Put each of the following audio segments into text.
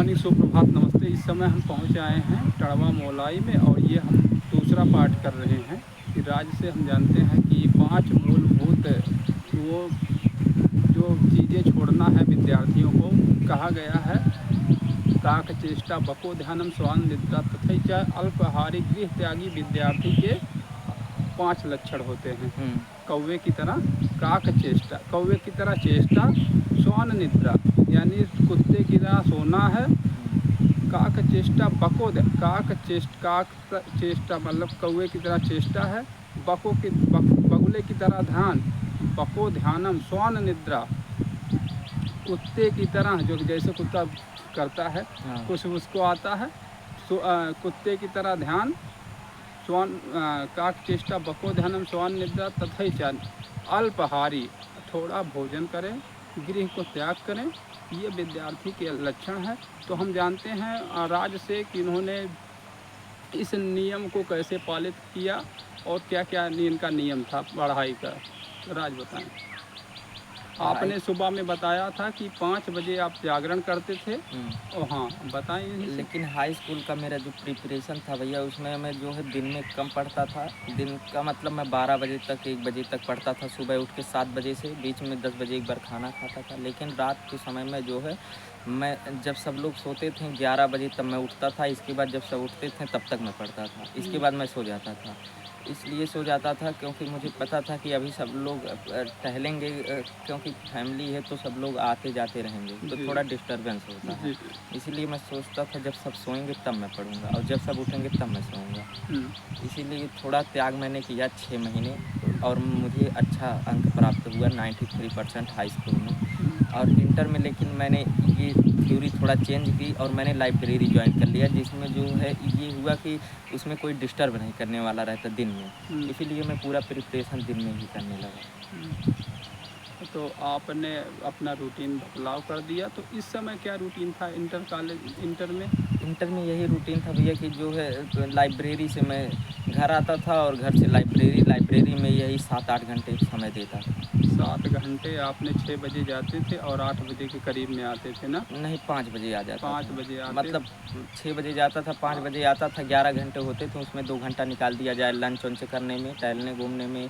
Morning, सुप्रभात, नमस्ते। इस समय हम पहुंच आए हैं टड़वा मोलाई में और ये हम दूसरा पाठ कर रहे हैं कि राज्य से हम जानते हैं कि ये 5 मूलभूत वो जो चीज़ें छोड़ना है विद्यार्थियों को कहा गया है। काक चेष्टा बको ध्यानम स्वान निद्रा तथा अल्पाहारी गृह त्यागी विद्यार्थी के 5 लक्षण होते हैं। कौवे की तरह काक चेष्टा, कौवे की तरह चेष्टा, स्वान निद्रा यानी कुत्ते की तरह सोना है। काक चेष्टा बको, काक चेष्टा मतलब कौवे की तरह चेष्टा है। बगुले की तरह ध्यान, बको ध्यानम, स्वान निद्रा कुत्ते की तरह जो जैसे कुत्ता करता है कुछ उसको आता है। कुत्ते की तरह ध्यान, स्वान काक चेष्टा बको ध्यानम स्वान निद्रा तथा अल्पाहारी थोड़ा भोजन करें, गृह को त्याग करें, ये विद्यार्थी के लक्षण है। तो हम जानते हैं राज्य से कि इन्होंने इस नियम को कैसे पालित किया और क्या क्या इनका नियम था पढ़ाई का। राज बताएं। आपने सुबह में बताया था कि 5 बजे आप जागरण करते थे। और हाँ बताएं। लेकिन हाई स्कूल का मेरा जो प्रिपरेशन था भैया, उसमें मैं जो है दिन में कम पढ़ता था। दिन का मतलब मैं 12 बजे तक 1 बजे तक पढ़ता था। सुबह उठ के 7 बजे से, बीच में 10 बजे एक बार खाना खाता था। लेकिन रात के समय में जो है मैं जब सब लोग सोते थे 11 बजे तब मैं उठता था। इसके बाद जब सब उठते थे तब तक मैं पढ़ता था। इसके बाद मैं सो जाता था। इसलिए सो जाता था क्योंकि मुझे पता था कि अभी सब लोग टहलेंगे, क्योंकि फैमिली है तो सब लोग आते जाते रहेंगे तो थोड़ा डिस्टरबेंस होता है। इसीलिए मैं सोचता था जब सब सोएंगे तब मैं पढ़ूंगा और जब सब उठेंगे तब मैं सोऊंगा। इसीलिए थोड़ा त्याग मैंने किया 6 महीने और मुझे अच्छा अंक प्राप्त हुआ 93% हाई स्कूल में। और इंटर में लेकिन मैंने ये थ्योरी थोड़ा चेंज की और मैंने लाइब्रेरी ज्वाइन कर लिया, जिसमें जो है ये हुआ कि उसमें कोई डिस्टर्ब नहीं करने वाला रहता दिन में। इसीलिए मैं पूरा प्रिपरेशन दिन में ही करने लगा। तो आपने अपना रूटीन बदलाव कर दिया। तो इस समय क्या रूटीन था इंटर में यही रूटीन था भैया कि जो है लाइब्रेरी से मैं घर आता था और घर से लाइब्रेरी में यही 7-8 घंटे समय देता था। 7 घंटे आपने 6 बजे जाते थे और 8 बजे के करीब में आते थे ना? नहीं, 5 बजे आ जाता 5 बजे आते मतलब 6 बजे जाता था, 5 बजे आता था। 11 घंटे होते थे, उसमें 2 घंटा निकाल दिया जाए लंच वंच करने में, टहलने घूमने में,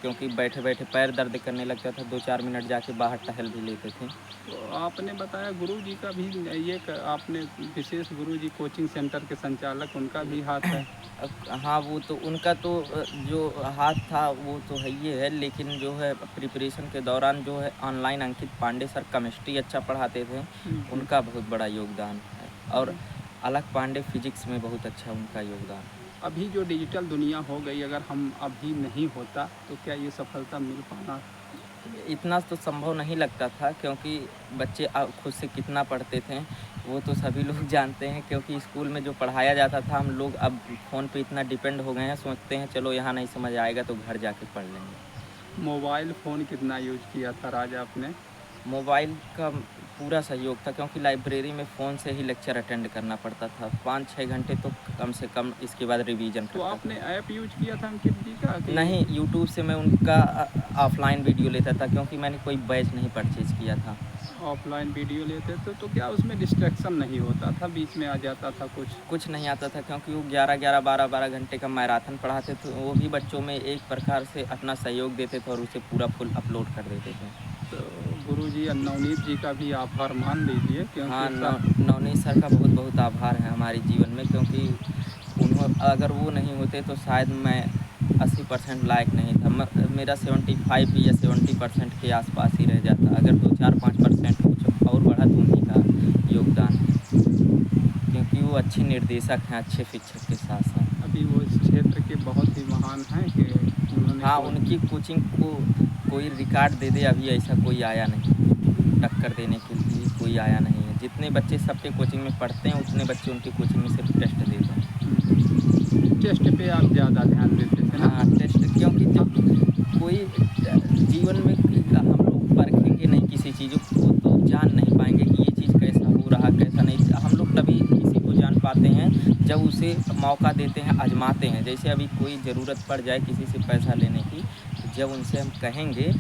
क्योंकि बैठे बैठे पैर दर्द करने लगता था। 2-4 मिनट जाके बाहर टहल भी लेते थे। तो आपने बताया गुरुजी का भी ये आपने विशेष गुरुजी कोचिंग सेंटर के संचालक, उनका भी हाथ है। हाँ, वो तो उनका तो जो हाथ था वो तो है ही है, लेकिन जो है प्रिपरेशन के दौरान जो है ऑनलाइन अंकित पांडे सर केमिस्ट्री अच्छा पढ़ाते थे, उनका बहुत बड़ा योगदान है। और अलग पांडे फिजिक्स में बहुत अच्छा उनका योगदान। अभी जो डिजिटल दुनिया हो गई, अगर हम अभी नहीं होता तो क्या ये सफलता मिल पाना? इतना तो संभव नहीं लगता था, क्योंकि बच्चे खुद से कितना पढ़ते थे वो तो सभी लोग जानते हैं। क्योंकि स्कूल में जो पढ़ाया जाता था, हम लोग अब फ़ोन पे इतना डिपेंड हो गए हैं, सोचते हैं चलो यहाँ नहीं समझ आएगा तो घर जाके पढ़ लेंगे। मोबाइल फ़ोन कितना यूज किया था राज आपने? मोबाइल का पूरा सहयोग था, क्योंकि लाइब्रेरी में फ़ोन से ही लेक्चर अटेंड करना पड़ता था 5-6 घंटे तो कम से कम। इसके बाद रिवीजन तो आपने ऐप यूज किया था अंकित जी का? नहीं, यूट्यूब से मैं उनका ऑफलाइन वीडियो लेता था, क्योंकि मैंने कोई बैच नहीं परचेज़ किया था। ऑफलाइन वीडियो लेते थे तो क्या उसमें डिस्ट्रैक्शन नहीं होता था, बीच में आ जाता था कुछ नहीं आता था, क्योंकि वो 11-11, 12-12 घंटे का मैराथन पढ़ाते थे। वो भी बच्चों में एक प्रकार से अपना सहयोग देते थे और उसे पूरा फुल अपलोड कर देते थे। तो गुरुजी नवनीत जी का भी आभार मान लीजिए, क्योंकि हाँ, नवनीत सर का बहुत बहुत आभार है हमारे जीवन में, क्योंकि अगर वो नहीं होते तो शायद मैं 80% लायक नहीं था। मेरा 75 या 70% के आसपास ही रह जाता। अगर 2-4-5% कुछ और बढ़ा तो उन्हीं का योगदान है, क्योंकि वो अच्छे निर्देशक हैं, अच्छे शिक्षक के साथ साथ। अभी वो इस क्षेत्र के बहुत ही महान हैं कि उन्होंने हाँ, उनकी कोचिंग को कोई रिकॉर्ड दे दे, अभी ऐसा कोई आया नहीं। टक्कर देने के लिए कोई आया नहीं है। जितने बच्चे सबके कोचिंग में पढ़ते हैं उतने बच्चे उनकी कोचिंग में सिर्फ टेस्ट देते हैं। टेस्ट पे आप ज़्यादा ध्यान देते थे? हाँ, टेस्ट, क्योंकि जब कोई जीवन में हम लोग परखेंगे नहीं किसी चीज़ों को तो जान नहीं पाएंगे कि ये चीज़ कैसा हो रहा कैसा नहीं। हम लोग तभी किसी को जान पाते हैं जब उसे मौका देते हैं, आजमाते हैं। जैसे अभी कोई ज़रूरत पड़ जाए किसी से पैसा लेने की, जब उनसे हम कहेंगे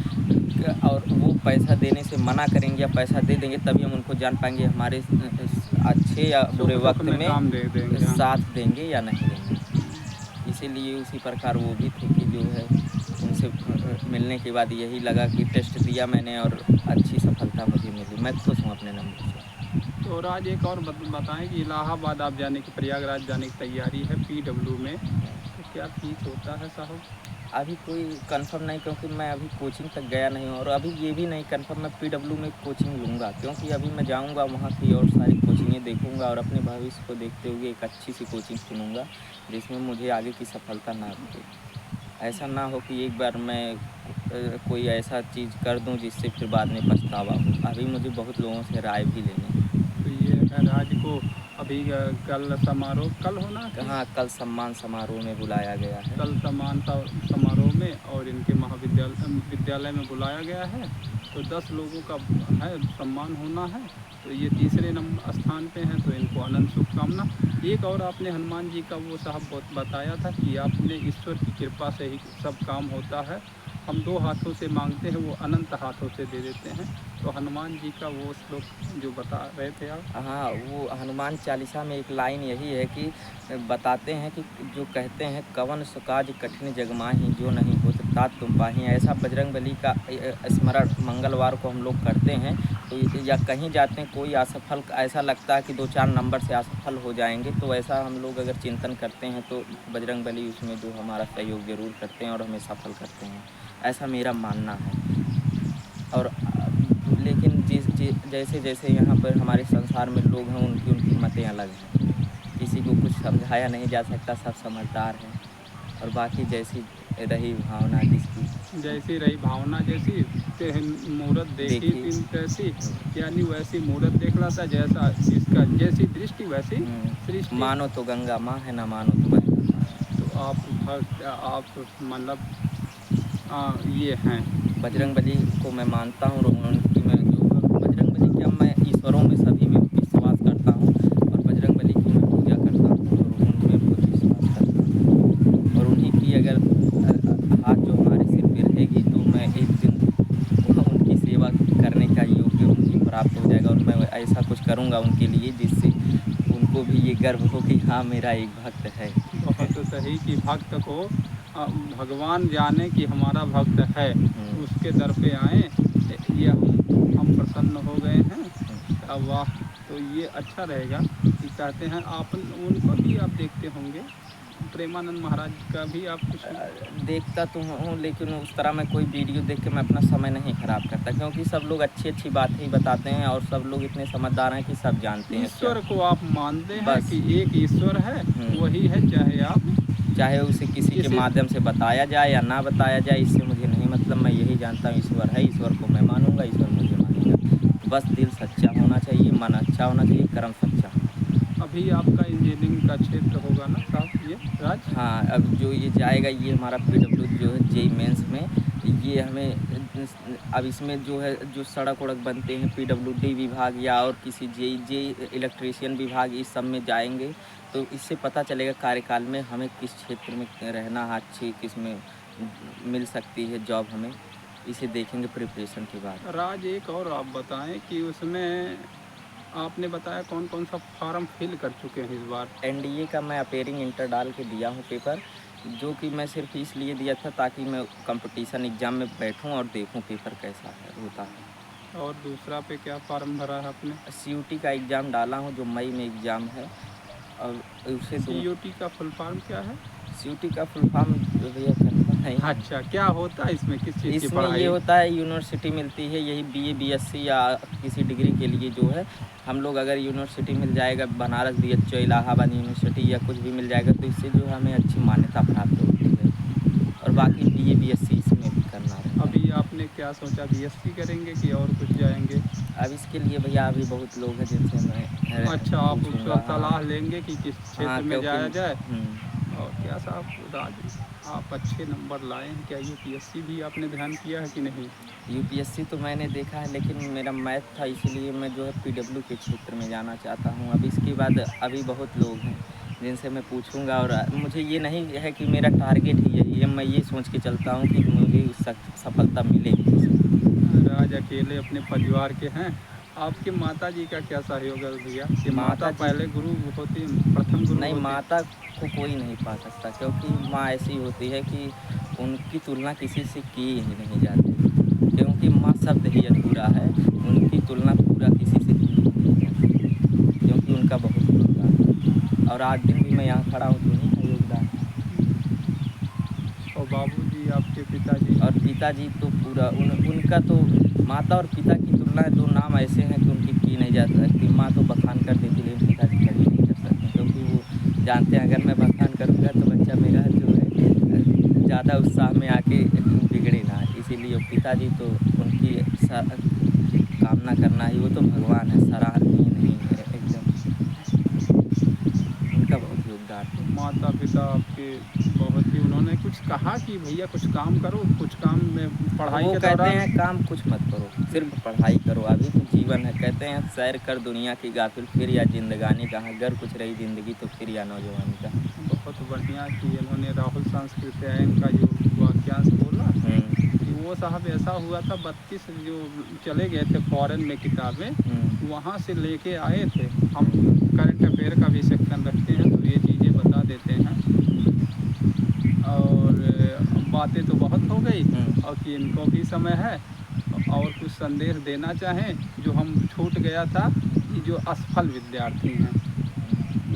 और वो पैसा देने से मना करेंगे या पैसा दे देंगे, तभी हम उनको जान पाएंगे हमारे अच्छे या बुरे सुख वक्त में में काम दे देंगे। हाँ। साथ देंगे या नहीं देंगे। इसीलिए उसी प्रकार वो भी थे कि जो है उनसे मिलने के बाद यही लगा कि टेस्ट दिया मैंने और अच्छी सफलता मुझे मिली। मैं खुश हूँ अपने नंबर से। तो राज एक और बताएं कि इलाहाबाद आप जाने की, प्रयागराज जाने की तैयारी है PW में, तो क्या फीस होता है साहब? अभी कोई कंफर्म नहीं, क्योंकि मैं अभी कोचिंग तक गया नहीं हूँ और अभी ये भी नहीं कंफर्म मैं PW में कोचिंग लूँगा, क्योंकि अभी मैं जाऊँगा वहाँ की और सारी कोचिंगें देखूँगा और अपने भविष्य को देखते हुए एक अच्छी सी कोचिंग चुनूँगा जिसमें मुझे आगे की सफलता ना रुके। ऐसा ना हो कि एक बार मैं कोई ऐसा चीज़ कर दूं जिससे फिर बाद में पछतावा हो। अभी मुझे बहुत लोगों से राय भी लेनी है। तो ये है राज को अभी कल समारोह कल होना कि हाँ, कल सम्मान समारोह में बुलाया गया है। कल सम्मान समारोह में और इनके विद्यालय में बुलाया गया है। तो 10 लोगों का है सम्मान होना है। तो ये तीसरे नंबर स्थान पे हैं, तो इनको अनंत शुभकामना। एक और आपने हनुमान जी का वो साहब बहुत बताया था कि आपने ईश्वर की कृपा से ही सब काम होता है। हम 2 हाथों से मांगते हैं, वो अनंत हाथों से दे देते हैं। तो हनुमान जी का वो श्लोक जो बता रहे थे आप। हाँ, वो हनुमान चालीसा में एक लाइन यही है कि बताते हैं कि जो कहते हैं कवन सो काज कठिन जग माही जो नहीं होत तात तुम पाही। ऐसा बजरंगबली का स्मरण मंगलवार को हम लोग करते हैं तो या कहीं जाते हैं कोई असफल ऐसा लगता है कि 2-4 नंबर से असफल हो जाएंगे, तो ऐसा हम लोग अगर चिंतन करते हैं तो बजरंगबली उसमें जो हमारा सहयोग ज़रूर करते हैं और हमें सफल करते हैं, ऐसा मेरा मानना है। और लेकिन जैसे जैसे यहाँ पर हमारे संसार में लोग हैं उनकी उनकी मतें अलग हैं। किसी को कुछ समझाया नहीं जा सकता, सब समझदार हैं और बाकी जैसी रही भावना जिसकी जैसी रही भावना, जैसी मूरत देखी देखी। तीन तैसी, यानी वैसी मूरत देख रहा था, जैसा इसका जैसी दृष्टि वैसी सृष्टि। मानो तो गंगा माँ है, ना मानो तो गंगा माँ है। तो आप भक्त, आप मतलब ये हैं बजरंगबली को मैं मानता हूँ और उनकी मैं जो बजरंगबली क्या मैं ईश्वरों में सभी में विश्वास करता हूँ और बजरंगबली की मैं पूजा करता हूँ और उनमें बहुत विश्वास करता हूँ। और उन्हीं की अगर हाथ जो हमारे सिर पे रहेगी तो मैं एक दिन उनकी सेवा करने का योग्य मुझे प्राप्त हो जाएगा और मैं ऐसा कुछ करूँगा उनके लिए जिससे उनको भी ये गर्व हो कि हाँ मेरा एक भक्त है। बहुत सही कि भक्त को भगवान जाने कि हमारा भक्त है, उसके दर पे आए, ये हम प्रसन्न हो गए हैं। अब वाह, तो ये अच्छा रहेगा कि कहते हैं आप उनको भी आप देखते होंगे, प्रेमानंद महाराज का भी आप कुछ देखता तो हूँ, लेकिन उस तरह मैं कोई वीडियो देख के मैं अपना समय नहीं खराब करता, क्योंकि सब लोग अच्छी अच्छी बातें ही बताते हैं और सब लोग इतने समझदार हैं कि सब जानते हैं। ईश्वर को आप मानते हैं बस। कि एक ईश्वर है, वही है, चाहे उसे किसी के माध्यम से बताया जाए या ना बताया जाए, इससे मुझे नहीं मतलब। मैं यही जानता हूँ ईश्वर है, ईश्वर को मैं मानूंगा, ईश्वर मुझे मानेगा। बस दिल सच्चा होना चाहिए, मन अच्छा होना चाहिए, कर्म सच्चा। अभी आपका इंजीनियरिंग का क्षेत्र होगा ना साहब ये राज? हाँ, अब जो ये जाएगा ये हमारा PW जो है JEE मेंस में, ये हमें अब इसमें जो है जो सड़क वड़क बनते हैं PWD विभाग या और किसी JEE इलेक्ट्रीशियन विभाग, इस सब में जाएंगे तो इससे पता चलेगा कार्यकाल में हमें किस क्षेत्र में रहना अच्छी किस में मिल सकती है जॉब हमें, इसे देखेंगे प्रिपरेशन के बाद। राज एक और आप बताएं कि उसमें आपने बताया कौन कौन सा फॉर्म फिल कर चुके हैं इस बार? NDA का मैं अपेयरिंग इंटर डाल के दिया हूँ पेपर, जो कि मैं सिर्फ इसलिए दिया था ताकि मैं कंपटीशन एग्ज़ाम में बैठूं और देखूं पेपर कैसा है होता है। और दूसरा पे क्या फॉर्म भरा है आपने? CUT का एग्ज़ाम डाला हूं जो मई में एग्ज़ाम है और उसे CUT का फुल फॉर्म क्या है? CUT का फुल फॉर्म भैया करता नहीं। अच्छा, क्या होता है इसमें, किस चीज़ की इसमें पढ़ाई? ये होता है यूनिवर्सिटी मिलती है, यही BA BSc या किसी डिग्री के लिए जो है हम लोग अगर यूनिवर्सिटी मिल जाएगा, बनारस BHU इलाहाबाद यूनिवर्सिटी या कुछ भी मिल जाएगा तो इससे जो हमें अच्छी मान्यता प्राप्त होती है और बाकी BA BSc इसमें भी करना है। अभी आपने क्या सोचा, BSc करेंगे कि और कुछ जाएंगे? अब इसके लिए भैया अभी बहुत लोग हैं जिनसे मैं अच्छा, आप पूछूंगा। उसका सलाह लेंगे कि किस क्षेत्र में जाया जाए। हाँ, और क्या साहब राज, आप अच्छे नंबर लाए हैं, क्या UPSC भी आपने ध्यान किया है कि नहीं? UPSC तो मैंने देखा है लेकिन मेरा मैथ था, इसलिए मैं जो है PW के क्षेत्र में जाना चाहता हूँ। अब इसके बाद अभी बहुत लोग हैं जिनसे मैं पूछूंगा और मुझे ये नहीं है कि मेरा टारगेट ही यही है, मैं ये सोच के चलता हूँ कि मुझे सफलता मिलेगी। राज अकेले अपने परिवार के हैं आपके माता जी का क्या सहयोग है भैया? कि माता माता जी पहले गुरु होती, प्रथम गुरु नहीं, होती? माता को कोई नहीं पा सकता, क्योंकि माँ ऐसी होती है कि उनकी तुलना किसी से की ही नहीं जाती, क्योंकि माँ शब्द ही अधूरा है, उनकी तुलना पूरा किसी से की ही नहीं जाती, क्योंकि उनका बहुत योगदान है। और आज दिन भी मैं यहाँ खड़ा हूँ तो उन्हीं का योगदान है। और बाबूजी, आपके पिताजी? और पिताजी तो पूरा उनका तो माता और पिता की तुलना दो नाम ऐसे हैं कि उनकी की नहीं जा सकती। माँ तो बखान कर देती, लेकिन पिताजी कभी नहीं कर सकते, क्योंकि वो जानते हैं अगर मैं बखान करूँगा तो बच्चा मेरा जो है ज़्यादा उत्साह में आके बिगड़े ना, इसीलिए पिताजी तो उनकी कामना करना ही, वो तो भगवान है, सराहनीय नहीं है एकदम, उनका बहुत योगदान है। माता पिता आपके बहुत ही, उन्होंने कुछ कहा कि भैया कुछ काम करो, कुछ काम में पढ़ाई वो के कहते दौरान? हैं काम कुछ मत करो, सिर्फ पढ़ाई करो, अभी तो जीवन है। कहते हैं सैर कर दुनिया की गाफिल, फिर या जिंदगानी कहाँ, गर कुछ रही ज़िंदगी तो फिर या नौजवानी कहाँ। बहुत बढ़िया कि इन्होंने राहुल सांस्कृत्यायन का जो वाक्यांश बोला कि वो साहब ऐसा हुआ था, 32 जो चले गए थे फॉरेन में किताबें, वहाँ से लेके आए थे। हम करंट अफेयर का भी सेक्शन रखते हैं तो ये चीज़ें बता देते हैं। और बातें तो बहुत हो गई, और कि इनको भी समय है और कुछ संदेश देना चाहें जो हम छूट गया था, कि जो असफल विद्यार्थी हैं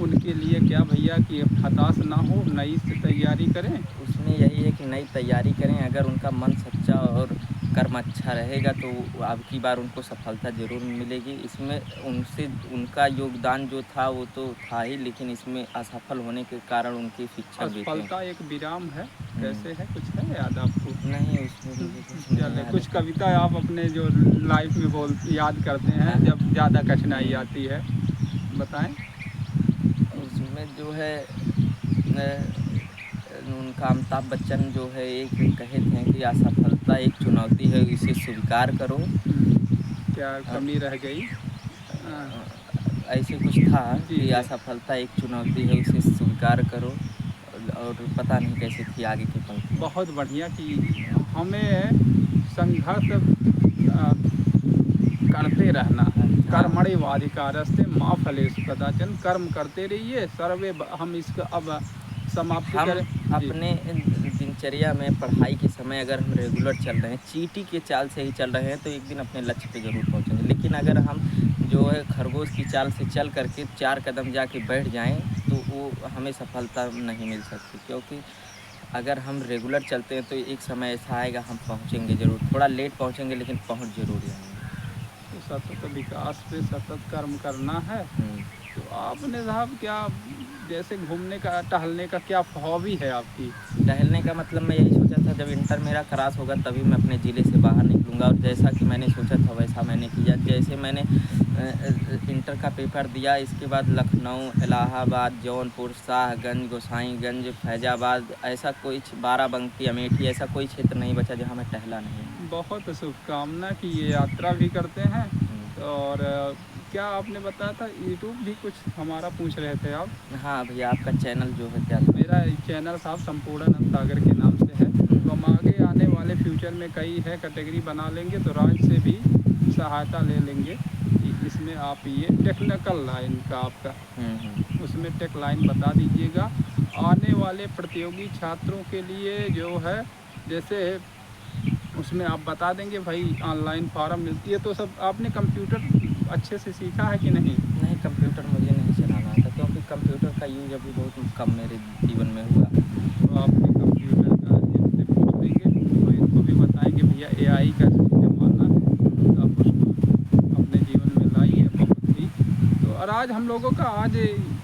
उनके लिए क्या भैया कि हताश ना हो, नई से तैयारी करें? उसमें यही है कि नई तैयारी करें, अगर उनका मन सच्चा और कर्म अच्छा रहेगा तो अब की बार उनको सफलता ज़रूर मिलेगी। इसमें उनसे उनका योगदान जो था वो तो था ही, लेकिन इसमें असफल होने के कारण उनकी शिक्षा भी असफलता एक विराम है, कैसे है, कुछ है याद आपको? नहीं, उसमें मुझे कुछ नहीं चले याद कुछ है। कविता आप अपने जो लाइफ में बोल याद करते हैं जब ज़्यादा कठिनाई आती है, बताएं। उसमें जो है उनका अमिताभ बच्चन जो है एक कहे थे कि असफलता एक चुनौती है, इसे स्वीकार करो। क्या कमी रह गई? ऐसे कुछ था जी कि जी, असफलता एक चुनौती है, उसे स्वीकार करो, और पता नहीं कैसे थी आगे की पंक्ति। बहुत बढ़िया कि हमें संघर्ष करते रहना है। हाँ। कर्मणिवाधिकारस्ते माँ फलेषु कदाचन, कर्म करते रहिए सर्वे। हम इसका अब समाप्ति हम करें जी। अपने दिनचर्या में पढ़ाई के समय अगर हम रेगुलर चल रहे हैं, चींटी के चाल से ही चल रहे हैं, तो एक दिन अपने लक्ष्य पे ज़रूर पहुंचेंगे। लेकिन अगर हम जो है खरगोश की चाल से चल करके 4 कदम जाके बैठ जाएं तो वो हमें सफलता नहीं मिल सकती, क्योंकि अगर हम रेगुलर चलते हैं तो एक समय ऐसा आएगा हम पहुंचेंगे ज़रूर, थोड़ा लेट पहुंचेंगे लेकिन पहुंच ज़रूर जाएंगे। तो सतत विकास पे सतत कर्म करना है। तो आपने साहब क्या, जैसे घूमने का टहलने का क्या हॉबी है आपकी? टहलने का मतलब मैं यही सोचा था जब इंटर मेरा क्रॉस होगा तभी मैं अपने ज़िले से बाहर निकलूँगा, और जैसा कि मैंने सोचा था वैसा मैंने किया। जैसे मैंने इंटर का पेपर दिया, इसके बाद लखनऊ, इलाहाबाद, जौनपुर, शाहगंज, गोसाईगंज, फैज़ाबाद, ऐसा कोई बाराबंकी, अमेठी, ऐसा कोई क्षेत्र नहीं बचा जहाँ मैं टहला नहीं। बहुत शुभकामना कि ये यात्रा भी करते हैं। और क्या आपने बताया था यूट्यूब भी कुछ हमारा पूछ रहे थे आप? हाँ भैया, आपका चैनल जो है क्या था? मेरा चैनल साहब संपूर्णानंद सागर के नाम से है। तो हम आगे आने वाले फ्यूचर में कई है कैटेगरी बना लेंगे, तो राज्य से भी सहायता ले लेंगे कि इसमें आप ये टेक्निकल लाइन का आपका, उसमें टेक लाइन बता दीजिएगा। आने वाले प्रतियोगी छात्रों के लिए जो है, जैसे उसमें आप बता देंगे भाई ऑनलाइन फॉर्म मिलती है, तो सब आपने कंप्यूटर अच्छे से सीखा है कि नहीं? नहीं, कंप्यूटर मुझे नहीं चलाना आता, क्योंकि कंप्यूटर का यूज अभी बहुत कम मेरे जीवन में हुआ। तो आपने कंप्यूटर का इनसे पूछ लेंगे, तो इनको भी बताएंगे भैया एआई का ज़माना है, तो आप उसको अपने जीवन में लाइए बहुत ही। तो और आज हम लोगों का आज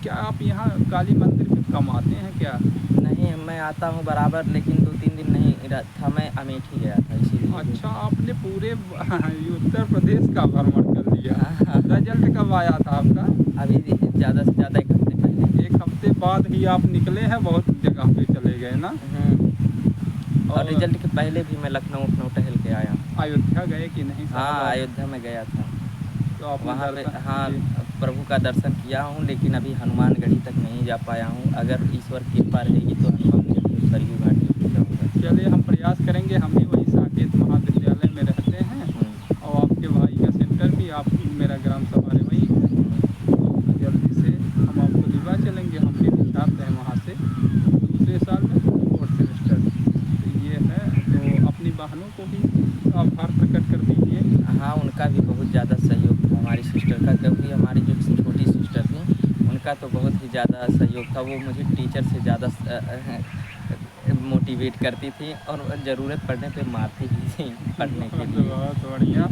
क्या आप यहाँ काली मंदिर पे कम आते हैं क्या? नहीं, मैं आता हूँ बराबर, लेकिन 2-3 दिन नहीं था, मैं अमेठी गया था इसीलिए। अच्छा, आपने पूरे उत्तर प्रदेश का भ्रमण कर लिया। हाँ। रिजल्ट कब आया था आपका? अभी ज़्यादा से ज़्यादा 1 हफ्ते पहले। 1 हफ्ते बाद ही आप निकले हैं, बहुत जगह पे चले गए ना। और रिजल्ट के पहले भी मैं लखनऊ टहल के आया हूँ। अयोध्या गए कि नहीं साहब? हाँ, अयोध्या में गया था। तो आप वहाँ पे हाँ, प्रभु का दर्शन किया हूँ, लेकिन अभी हनुमानगढ़ी तक नहीं जा पाया हूँ। अगर ईश्वर कृपा रहेगी तो हनुमानगढ़ी सरयू घाटी पे जाऊँगा। चलिए, हम प्रयास करेंगे। हम भी वही साकेत महाविद्यालय में रहते हैं, और आपके भाई का सेंटर भी आप मेरा कर दीजिए। हाँ, उनका भी बहुत ज़्यादा सहयोग था हमारी सिस्टर का, क्योंकि हमारी जो छोटी सिस्टर थी उनका तो बहुत ही ज़्यादा सहयोग था। वो मुझे टीचर से ज़्यादा मोटिवेट करती थी और ज़रूरत पड़ने पे मारती भी थी पढ़ने के बहुत लिए। बहुत बढ़िया।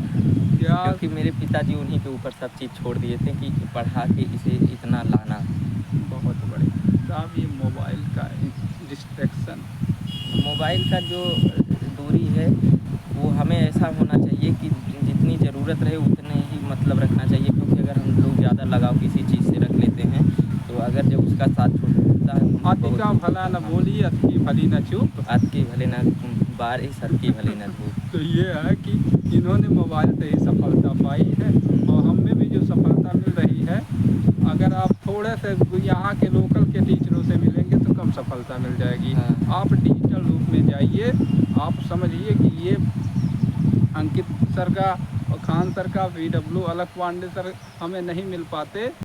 क्या क्योंकि मेरे पिताजी उन्हीं के ऊपर सब चीज़ छोड़ दिए थे कि पढ़ा के इसे इतना लाना। बहुत बढ़िया साहब, ये मोबाइल का डिस्ट्रैक्शन। मोबाइल का जो दूरी है वो हमें ऐसा होना चाहिए कि जितनी ज़रूरत रहे उतने ही मतलब रखना चाहिए, क्योंकि अगर हम लोग ज़्यादा लगाव किसी चीज़ से रख लेते हैं तो अगर जब उसका साथ छूटता है तो अति बहुत का दुःख भला होता न है। बोली, अति की भली न चूप। अत की भले न बारिश, अत की भले न धूप। तो ये है कि इन्होंने मोबाइल से ही सफलता पाई है, और हमें भी जो सफलता मिल रही है, अगर आप थोड़े से यहाँ के लोकल के टीचरों से मिलेंगे तो कम सफलता मिल जाएगी। हाँ। आप डिजिटल रूप में जाइए, आप समझिए कि ये अंकित सर का और खान सर का, VW अलग पांडे सर हमें नहीं मिल पाते।